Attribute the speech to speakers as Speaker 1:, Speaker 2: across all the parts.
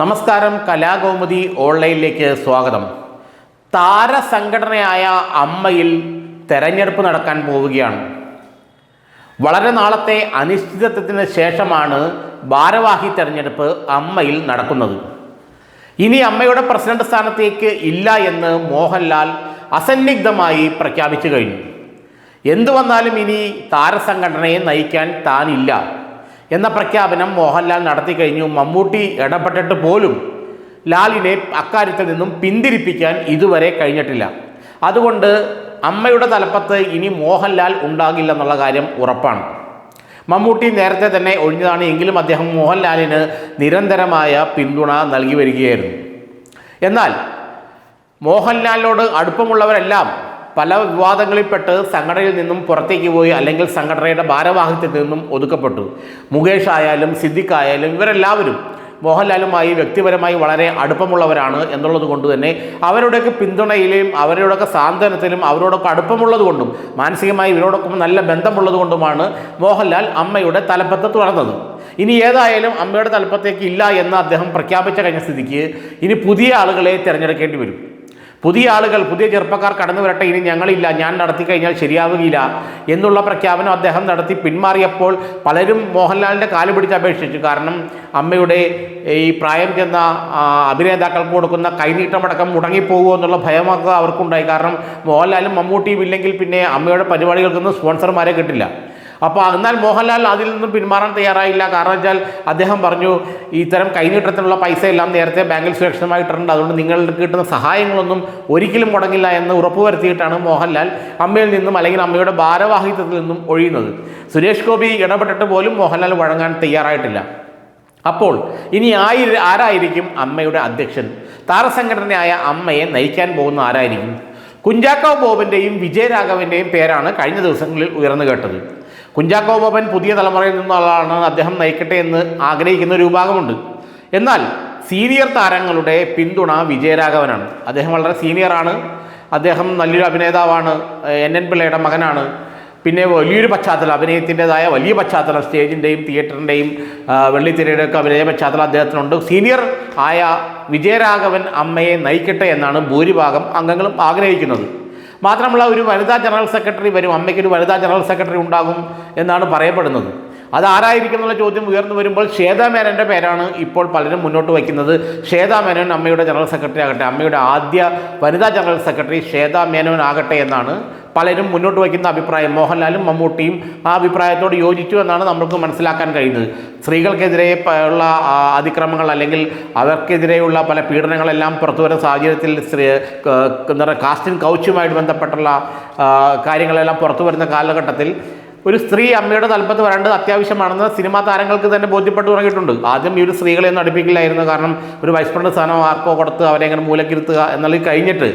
Speaker 1: നമസ്കാരം, കലാകൗമുദി ഓൺലൈനിലേക്ക് സ്വാഗതം. താരസംഘടനയായ അമ്മയിൽ തെരഞ്ഞെടുപ്പ് നടക്കാൻ പോവുകയാണ്. വളരെ നാളത്തെ അനിശ്ചിതത്വത്തിന് ശേഷമാണ് ഭാരവാഹി തെരഞ്ഞെടുപ്പ് അമ്മയിൽ നടക്കുന്നത്. ഇനി അമ്മയുടെ പ്രസിഡന്റ് സ്ഥാനത്തേക്ക് ഇല്ല എന്ന് മോഹൻലാൽ അസന്നിഗ്ധമായി പ്രഖ്യാപിച്ചു കഴിഞ്ഞു. എന്തു വന്നാലും ഇനി താരസംഘടനയെ നയിക്കാൻ താനില്ല എന്ന പ്രഖ്യാപനം മോഹൻലാൽ നടത്തി കഴിഞ്ഞു. മമ്മൂട്ടി ഇടപെട്ടിട്ട് പോലും ലാലിനെ അക്കാര്യത്തിൽ നിന്നും പിന്തിരിപ്പിക്കാൻ ഇതുവരെ കഴിഞ്ഞിട്ടില്ല. അതുകൊണ്ട് അമ്മയുടെ തലപ്പത്ത് ഇനി മോഹൻലാൽ ഉണ്ടാകില്ലെന്നുള്ള കാര്യം ഉറപ്പാണ്. മമ്മൂട്ടി നേരത്തെ തന്നെ ഒഴിഞ്ഞതാണ്. എങ്കിലും അദ്ദേഹം മോഹൻലാലിന് നിരന്തരമായ പിന്തുണ നൽകി വരികയായിരുന്നു. എന്നാൽ മോഹൻലാലിനോട് അടുപ്പമുള്ളവരെല്ലാം പല വിവാദങ്ങളിൽപ്പെട്ട് സംഘടനയിൽ നിന്നും പുറത്തേക്ക് പോയി, അല്ലെങ്കിൽ സംഘടനയുടെ ഭാരവാഹിത്വത്തിൽ നിന്നും ഒതുക്കപ്പെട്ടു. മുകേഷ് ആയാലും സിദ്ദിഖ് ആയാലും ഇവരെല്ലാവരും മോഹൻലാലുമായി വ്യക്തിപരമായി വളരെ അടുപ്പമുള്ളവരാണ് എന്നുള്ളത് കൊണ്ട് തന്നെ അവരുടെയൊക്കെ പിന്തുണയിലും അവരുടെയൊക്കെ സാന്ത്വനത്തിലും അവരോടൊക്കെ അടുപ്പമുള്ളത് കൊണ്ടും മാനസികമായി ഇവരോടൊപ്പം നല്ല ബന്ധമുള്ളത് കൊണ്ടുമാണ് മോഹൻലാൽ അമ്മയുടെ തലപ്പത്ത് തുടർന്നത്. ഇനി ഏതായാലും അമ്മയുടെ തലപ്പത്തേക്ക് ഇല്ല എന്ന് അദ്ദേഹം പ്രഖ്യാപിച്ച കഴിഞ്ഞ സ്ഥിതിക്ക് ഇനി പുതിയ ആളുകളെ തിരഞ്ഞെടുക്കേണ്ടി വരും. പുതിയ ആളുകൾ, പുതിയ ചെറുപ്പക്കാർ കടന്നു വരട്ടെ, ഇനി ഞങ്ങളില്ല, ഞാൻ നടത്തി കഴിഞ്ഞാൽ ശരിയാവുകയില്ല എന്നുള്ള പ്രഖ്യാപനം അദ്ദേഹം നടത്തി പിന്മാറിയപ്പോൾ പലരും മോഹൻലാലിൻ്റെ കാല് പിടിച്ച് അപേക്ഷിച്ചു. കാരണം അമ്മയുടെ ഈ പ്രായം ചെന്ന അഭിനേതാക്കൾക്ക് കൊടുക്കുന്ന കൈനീട്ടമടക്കം മുടങ്ങിപ്പോകുമോ എന്നുള്ള ഭയമൊക്കെ അവർക്കുണ്ടായി. കാരണം മോഹൻലാലും മമ്മൂട്ടിയും ഇല്ലെങ്കിൽ പിന്നെ അമ്മയുടെ പരിപാടികൾക്കൊന്നും സ്പോൺസർമാരെ കിട്ടില്ല. അപ്പോൾ എന്നാൽ മോഹൻലാൽ അതിൽ നിന്നും പിന്മാറാൻ തയ്യാറായില്ല. കാരണം വെച്ചാൽ അദ്ദേഹം പറഞ്ഞു, ഇത്തരം കൈനീട്ടത്തിനുള്ള പൈസ എല്ലാം നേരത്തെ ബാങ്കിൽ സുരക്ഷിതമായിട്ടുണ്ട്, അതുകൊണ്ട് നിങ്ങൾക്ക് കിട്ടുന്ന സഹായങ്ങളൊന്നും ഒരിക്കലും മുടങ്ങില്ല എന്ന് ഉറപ്പുവരുത്തിയിട്ടാണ് മോഹൻലാൽ അമ്മയിൽ നിന്നും അല്ലെങ്കിൽ അമ്മയുടെ ഭാരവാഹിത്വത്തിൽ നിന്നും ഒഴിയുന്നത്. സുരേഷ് ഗോപി ഇടപെട്ടിട്ട് പോലും മോഹൻലാൽ വഴങ്ങാൻ തയ്യാറായിട്ടില്ല. അപ്പോൾ ഇനി ആരായിരിക്കും അമ്മയുടെ അധ്യക്ഷൻ? താരസംഘടനയായ അമ്മയെ നയിക്കാൻ പോകുന്ന ആരായിരിക്കും? കുഞ്ചാക്കോ ബോബൻ്റെയും വിജയരാഘവൻ്റെയും പേരാണ് കഴിഞ്ഞ ദിവസങ്ങളിൽ ഉയർന്നു കേട്ടത്. കുഞ്ചാക്കോ ബോബൻ പുതിയ തലമുറയിൽ നിന്നുള്ളതാണ്, അദ്ദേഹം നയിക്കട്ടെ എന്ന് ആഗ്രഹിക്കുന്ന ഒരു വിഭാഗമുണ്ട്. എന്നാൽ സീനിയർ താരങ്ങളുടെ പിന്തുണ വിജയരാഘവനാണ്. അദ്ദേഹം വളരെ സീനിയറാണ്, അദ്ദേഹം നല്ലൊരു അഭിനേതാവാണ്, NN പിള്ളയുടെ മകനാണ്. പിന്നെ വലിയൊരു പശ്ചാത്തലം, അഭിനയത്തിൻ്റെതായ വലിയ പശ്ചാത്തലം, സ്റ്റേജിൻ്റെയും തിയേറ്ററിൻ്റെയും വെള്ളിത്തിരയുടെയൊക്കെ അഭിനയ പശ്ചാത്തലം അദ്ദേഹത്തിനുണ്ട്. സീനിയർ ആയ വിജയരാഘവൻ അമ്മയെ നയിക്കട്ടെ എന്നാണ് ഭൂരിഭാഗം അംഗങ്ങളും ആഗ്രഹിക്കുന്നത്. മാത്രമല്ല, ഒരു വനിതാ ജനറൽ സെക്രട്ടറി വരും, അമ്മയ്ക്കൊരു വനിതാ ജനറൽ സെക്രട്ടറി ഉണ്ടാകും എന്നാണ് പറയപ്പെടുന്നത്. അതാരായിരിക്കും എന്നുള്ള ചോദ്യം ഉയർന്നു വരുമ്പോൾ ശ്വേതാ മേനോൻ്റെ പേരാണ് ഇപ്പോൾ പലരും മുന്നോട്ട് വയ്ക്കുന്നത്. ശ്വേതാ മേനോൻ അമ്മയുടെ ജനറൽ സെക്രട്ടറി ആകട്ടെ, അമ്മയുടെ ആദ്യ വനിതാ ജനറൽ സെക്രട്ടറി ശ്വേതാ മേനോൻ ആകട്ടെ എന്നാണ് പലരും മുന്നോട്ട് വയ്ക്കുന്ന അഭിപ്രായം. മോഹൻലാലും മമ്മൂട്ടിയും ആ അഭിപ്രായത്തോട് യോജിച്ചു എന്നാണ് നമുക്ക് മനസ്സിലാക്കാൻ കഴിയുന്നത്. സ്ത്രീകൾക്കെതിരെ ഉള്ള അതിക്രമങ്ങൾ അല്ലെങ്കിൽ അവർക്കെതിരെയുള്ള പല പീഡനങ്ങളെല്ലാം പുറത്തു വരുന്ന സാഹചര്യത്തിൽ എന്താ പറയുക, കാസ്റ്റിൻ കൗച്ചുമായിട്ട് ബന്ധപ്പെട്ടുള്ള കാര്യങ്ങളെല്ലാം പുറത്തു വരുന്ന കാലഘട്ടത്തിൽ ഒരു സ്ത്രീ അമ്മയുടെ തലപ്പത്ത് വരേണ്ടത് അത്യാവശ്യമാണെന്ന് സിനിമാ താരങ്ങൾക്ക് തന്നെ ബോധ്യപ്പെട്ടു തുടങ്ങിയിട്ടുണ്ട്. ആദ്യം ഈ ഒരു സ്ത്രീകളെ ഒന്നും അടുപ്പിക്കില്ലായിരുന്നു. കാരണം ഒരു വൈസ് പ്രസിഡന്റ് സ്ഥാനം ആർക്കോ കൊടുത്ത് അവരെ എങ്ങനെ മൂലക്കിരുത്തുക എന്നുള്ളത് കഴിഞ്ഞിട്ട്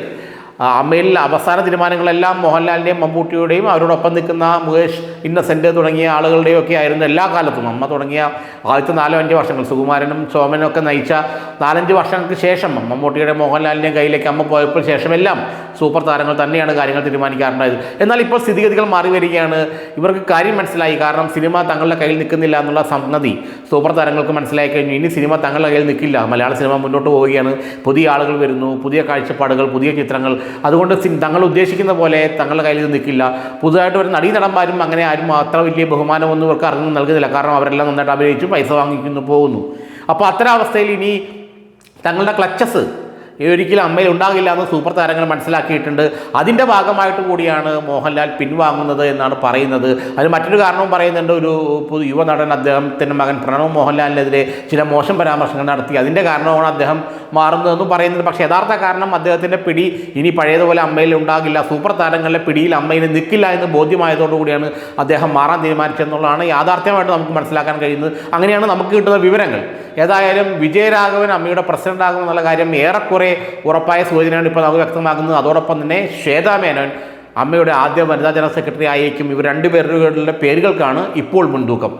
Speaker 1: അമ്മയിൽ അവസാന തീരുമാനങ്ങളെല്ലാം മോഹൻലാലിൻ്റെയും മമ്മൂട്ടിയുടെയും അവരോടൊപ്പം നിൽക്കുന്ന മുകേഷ്, ഇന്നസെൻ്റ് തുടങ്ങിയ ആളുകളുടെയും ഒക്കെ ആയിരുന്നു എല്ലാ കാലത്തും. അമ്മ തുടങ്ങിയ ആദ്യത്തെ 4-5 വർഷങ്ങൾ, സുകുമാരനും സോമനും ഒക്കെ നയിച്ച 4-5 വർഷങ്ങൾക്ക് ശേഷം മമ്മൂട്ടിയുടെ മോഹൻലാലിൻ്റെയും കയ്യിലേക്ക് അമ്മ പോയപ്പോൾ ശേഷമെല്ലാം സൂപ്പർ താരങ്ങൾ തന്നെയാണ് കാര്യങ്ങൾ തീരുമാനിക്കാറുണ്ടായത്. എന്നാൽ ഇപ്പോൾ സ്ഥിതിഗതികൾ മാറി വരികയാണ്. ഇവർക്ക് കാര്യം മനസ്സിലായി. കാരണം സിനിമ തങ്ങളുടെ കയ്യിൽ നിൽക്കുന്നില്ല എന്നുള്ള സംഗതി സൂപ്പർ താരങ്ങൾക്ക് മനസ്സിലായി കഴിഞ്ഞു. ഇനി സിനിമ തങ്ങളുടെ കയ്യിൽ നിൽക്കില്ല, മലയാള സിനിമ മുന്നോട്ട് പോവുകയാണ്, പുതിയ ആളുകൾ വരുന്നു, പുതിയ കാഴ്ചപ്പാടുകൾ, പുതിയ ചിത്രങ്ങൾ. അതുകൊണ്ട് തങ്ങൾ ഉദ്ദേശിക്കുന്ന പോലെ തങ്ങളുടെ കയ്യിൽ നിൽക്കില്ല. പുതുതായിട്ട് ഒരു നടന്മാരും അങ്ങനെ ആരും അത്ര വലിയ ബഹുമാനമൊന്നും ഇവർക്ക് അറിഞ്ഞു നൽകുന്നില്ല. കാരണം അവരെല്ലാം നന്നായിട്ട് അഭിനയിച്ചു പൈസ വാങ്ങിക്കുന്നു പോകുന്നു. അപ്പോൾ അത്തരം അവസ്ഥയിൽ ഇനി തങ്ങളുടെ ക്ലച്ചസ് ഒരിക്കലും അമ്മയിൽ ഉണ്ടാകില്ല എന്ന് സൂപ്പർ താരങ്ങൾ മനസ്സിലാക്കിയിട്ടുണ്ട്. അതിൻ്റെ ഭാഗമായിട്ട് കൂടിയാണ് മോഹൻലാൽ പിൻവാങ്ങുന്നത് എന്നാണ് പറയുന്നത്. അതിന് മറ്റൊരു കാരണവും പറയുന്നുണ്ട്. ഒരു യുവനടൻ, അദ്ദേഹത്തിൻ്റെ മകൻ പ്രണവ് മോഹൻലാലിനെതിരെ ചില മോശം പരാമർശങ്ങൾ നടത്തി, അതിൻ്റെ കാരണമാണ് അദ്ദേഹം മാറുന്നതെന്നും പറയുന്നത്. പക്ഷേ യഥാർത്ഥ കാരണം അദ്ദേഹത്തിൻ്റെ പിടി ഇനി പഴയതുപോലെ അമ്മയിൽ ഉണ്ടാകില്ല, സൂപ്പർ താരങ്ങളുടെ പിടിയിൽ അമ്മയിൽ നിൽക്കില്ല എന്ന് ബോധ്യമായതോടുകൂടിയാണ് അദ്ദേഹം മാറാൻ തീരുമാനിച്ചതെന്നുള്ളതാണ് യാഥാർത്ഥ്യമായിട്ട് നമുക്ക് മനസ്സിലാക്കാൻ കഴിയുന്നത്. അങ്ങനെയാണ് നമുക്ക് കിട്ടുന്ന വിവരങ്ങൾ. ഏതായാലും വിജയരാഘവൻ അമ്മയുടെ പ്രസിഡന്റ് ആകുമെന്നുള്ള കാര്യം ഏറെക്കുറെ ഉറപ്പായ സൂചനയാണ് ഇപ്പോൾ നമുക്ക് വ്യക്തമാകുന്നത്. അതോടൊപ്പം തന്നെ ശ്വേതാ മേനോൻ അമ്മയുടെ ആദ്യ വനിതാ ജനറൽ സെക്രട്ടറി ആയിരിക്കും. ഇവർ രണ്ടുപേരുടെ പേരുകൾക്കാണ് ഇപ്പോൾ മുൻതൂക്കം.